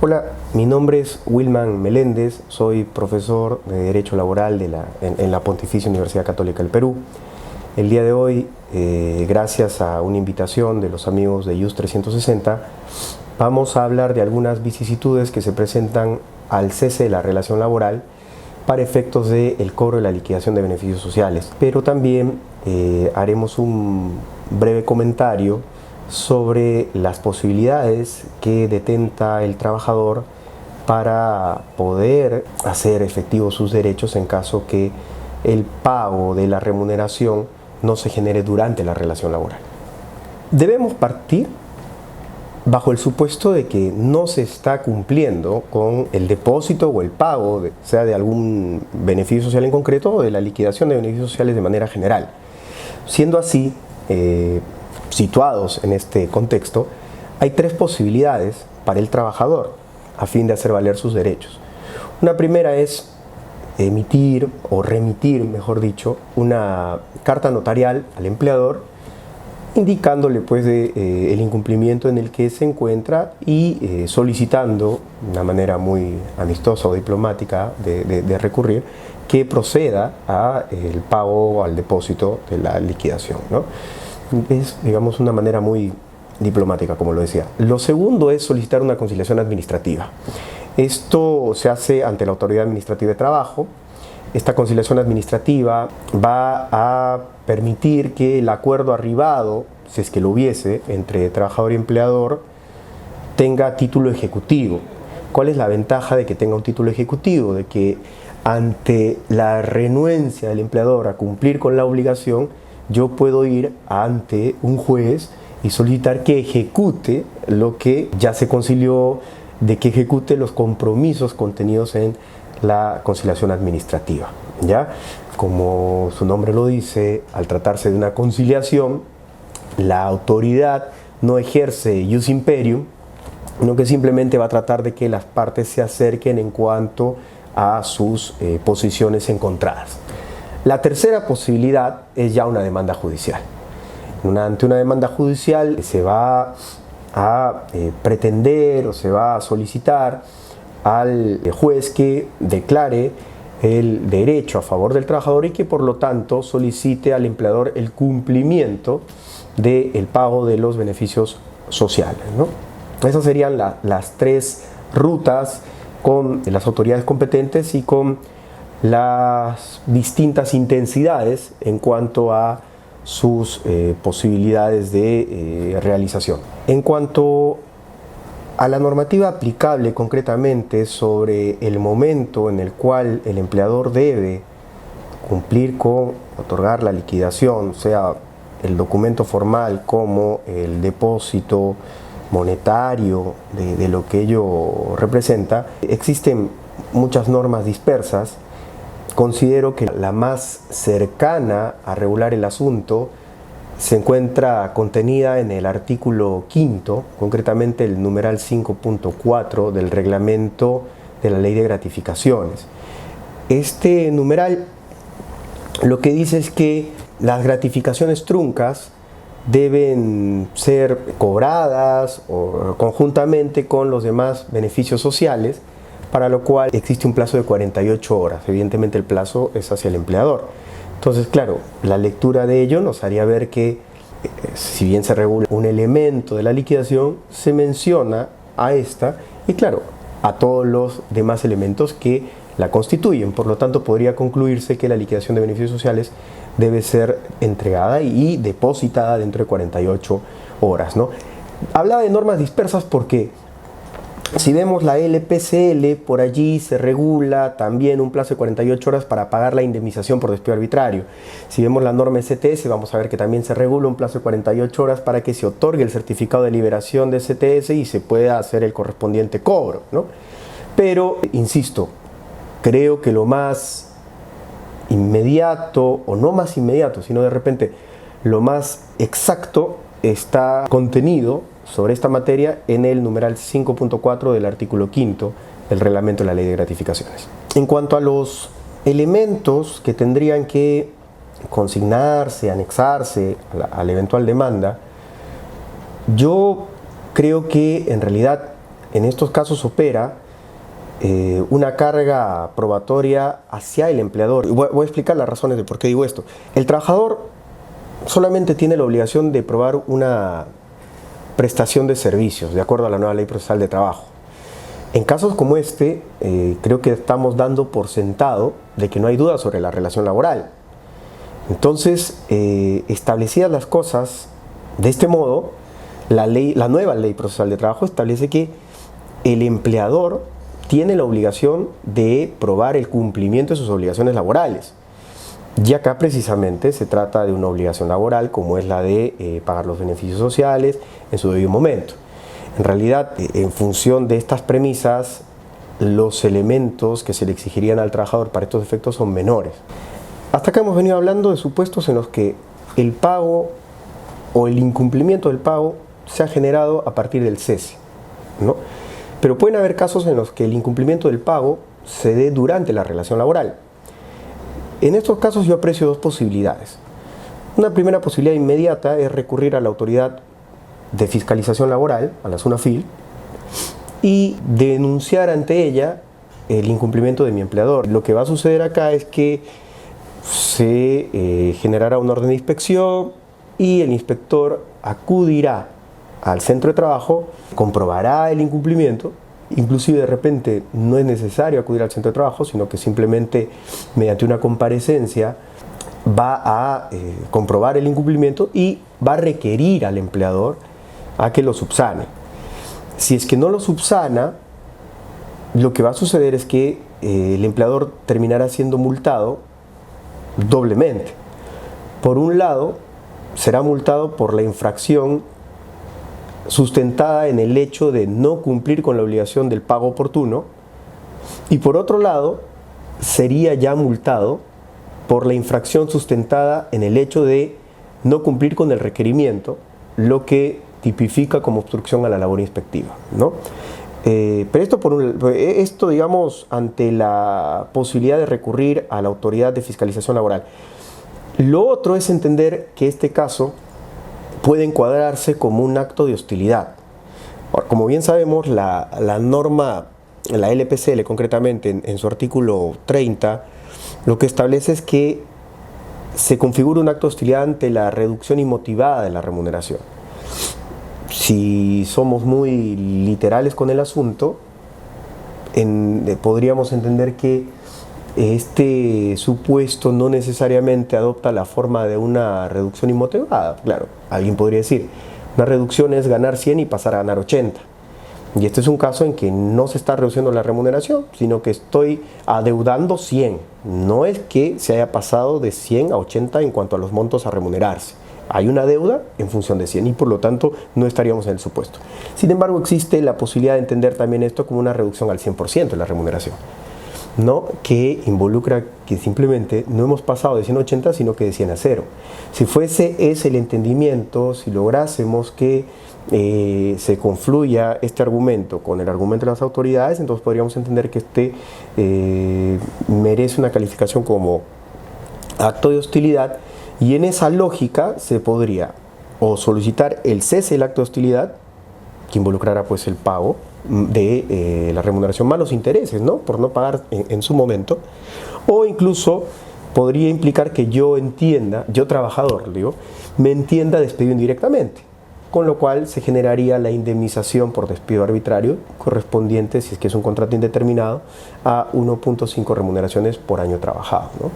Hola, mi nombre es Wilman Meléndez, soy profesor de Derecho Laboral en la Pontificia Universidad Católica del Perú. El día de hoy, gracias a una invitación de los amigos de IUS 360, vamos a hablar de algunas vicisitudes que se presentan al cese de la relación laboral para efectos del cobro de la liquidación de beneficios sociales. Pero también haremos un breve comentario sobre las posibilidades que detenta el trabajador para poder hacer efectivos sus derechos en caso que el pago de la remuneración no se genere durante la relación laboral. Debemos partir bajo el supuesto de que no se está cumpliendo con el depósito o el pago, sea de algún beneficio social en concreto o de la liquidación de beneficios sociales de manera general. Siendo así, situados en este contexto, hay tres posibilidades para el trabajador a fin de hacer valer sus derechos. Una primera es emitir o remitir, mejor dicho, una carta notarial al empleador indicándole el incumplimiento en el que se encuentra y solicitando, de una manera muy amistosa o diplomática de recurrir, que proceda al pago o al depósito de la liquidación, ¿no? Es, digamos, una manera muy diplomática, como lo decía. Lo segundo es solicitar una conciliación administrativa. Esto se hace ante la Autoridad Administrativa de Trabajo. Esta conciliación administrativa va a permitir que el acuerdo arribado, si es que lo hubiese, entre trabajador y empleador, tenga título ejecutivo. ¿Cuál es la ventaja de que tenga un título ejecutivo? De que ante la renuencia del empleador a cumplir con la obligación, yo puedo ir ante un juez y solicitar que ejecute lo que ya se concilió, de que ejecute los compromisos contenidos en la conciliación administrativa, ¿ya? Como su nombre lo dice, al tratarse de una conciliación, la autoridad no ejerce ius imperium, sino que simplemente va a tratar de que las partes se acerquen en cuanto a sus posiciones encontradas. La tercera posibilidad es ya una demanda judicial. Ante una demanda judicial se va a pretender o se va a solicitar al juez que declare el derecho a favor del trabajador y que por lo tanto solicite al empleador el cumplimiento del pago de los beneficios sociales, ¿no? Esas serían las tres rutas con las autoridades competentes y con las distintas intensidades en cuanto a sus posibilidades de realización. En cuanto a la normativa aplicable concretamente sobre el momento en el cual el empleador debe cumplir con otorgar la liquidación, sea el documento formal como el depósito monetario de lo que ello representa, existen muchas normas dispersas. Considero que la más cercana a regular el asunto se encuentra contenida en el artículo 5, concretamente el numeral 5.4 del reglamento de la Ley de Gratificaciones. Este numeral lo que dice es que las gratificaciones truncas deben ser cobradas o conjuntamente con los demás beneficios sociales, para lo cual existe un plazo de 48 horas. Evidentemente el plazo es hacia el empleador. Entonces, claro, la lectura de ello nos haría ver que, si bien se regula un elemento de la liquidación, se menciona a esta y, claro, a todos los demás elementos que la constituyen. Por lo tanto, podría concluirse que la liquidación de beneficios sociales debe ser entregada y depositada dentro de 48 horas, ¿no? Hablaba de normas dispersas porque si vemos la LPCL, por allí se regula también un plazo de 48 horas para pagar la indemnización por despido arbitrario. Si vemos la norma STS, vamos a ver que también se regula un plazo de 48 horas para que se otorgue el certificado de liberación de STS y se pueda hacer el correspondiente cobro, ¿no? Pero, insisto, creo que lo más inmediato, o no más inmediato, sino de repente lo más exacto está contenido sobre esta materia en el numeral 5.4 del artículo 5 del reglamento de la Ley de Gratificaciones. En cuanto a los elementos que tendrían que consignarse, anexarse a la eventual demanda, yo creo que en realidad en estos casos opera una carga probatoria hacia el empleador. Voy a explicar las razones de por qué digo esto. El trabajador solamente tiene la obligación de probar una prestación de servicios, de acuerdo a la nueva Ley Procesal de Trabajo. En casos como este, creo que estamos dando por sentado de que no hay duda sobre la relación laboral. Entonces, establecidas las cosas de este modo, la nueva Ley Procesal de Trabajo establece que el empleador tiene la obligación de probar el cumplimiento de sus obligaciones laborales. Y acá precisamente se trata de una obligación laboral como es la de pagar los beneficios sociales en su debido momento. En realidad, en función de estas premisas, los elementos que se le exigirían al trabajador para estos efectos son menores. Hasta acá hemos venido hablando de supuestos en los que el pago o el incumplimiento del pago se ha generado a partir del cese, ¿no? Pero pueden haber casos en los que el incumplimiento del pago se dé durante la relación laboral. En estos casos yo aprecio dos posibilidades. Una primera posibilidad inmediata es recurrir a la autoridad de fiscalización laboral, a la SUNAFIL, y denunciar ante ella el incumplimiento de mi empleador. Lo que va a suceder acá es que se generará una orden de inspección y el inspector acudirá al centro de trabajo, comprobará el incumplimiento, inclusive de repente no es necesario acudir al centro de trabajo, sino que simplemente mediante una comparecencia va a comprobar el incumplimiento y va a requerir al empleador a que lo subsane. Si es que no lo subsana, lo que va a suceder es que el empleador terminará siendo multado doblemente. Por un lado, será multado por la infracción sustentada en el hecho de no cumplir con la obligación del pago oportuno, y por otro lado, sería ya multado por la infracción sustentada en el hecho de no cumplir con el requerimiento, lo que tipifica como obstrucción a la labor inspectiva, ¿no? Pero esto, digamos, ante la posibilidad de recurrir a la autoridad de fiscalización laboral. Lo otro es entender que este caso puede encuadrarse como un acto de hostilidad. Ahora, como bien sabemos, la norma, la LPCL concretamente, en su artículo 30, lo que establece es que se configura un acto de hostilidad ante la reducción inmotivada de la remuneración. Si somos muy literales con el asunto, podríamos entender que este supuesto no necesariamente adopta la forma de una reducción inmotivada. Claro, alguien podría decir, una reducción es ganar 100 y pasar a ganar 80. Y este es un caso en que no se está reduciendo la remuneración, sino que estoy adeudando 100. No es que se haya pasado de 100 a 80 en cuanto a los montos a remunerarse. Hay una deuda en función de 100 y por lo tanto no estaríamos en el supuesto. Sin embargo, existe la posibilidad de entender también esto como una reducción al 100% de la remuneración, ¿no? Que involucra que simplemente no hemos pasado de 100 a 80, sino que de 100 a 0. Si fuese ese el entendimiento, si lográsemos que se confluya este argumento con el argumento de las autoridades, entonces podríamos entender que este merece una calificación como acto de hostilidad, y en esa lógica se podría o solicitar el cese del acto de hostilidad, que involucrará pues el pago de la remuneración más los intereses, ¿no? Por no pagar en su momento, o incluso podría implicar que yo trabajador, me entienda despedido indirectamente, con lo cual se generaría la indemnización por despido arbitrario correspondiente, si es que es un contrato indeterminado, a 1.5 remuneraciones por año trabajado, ¿no?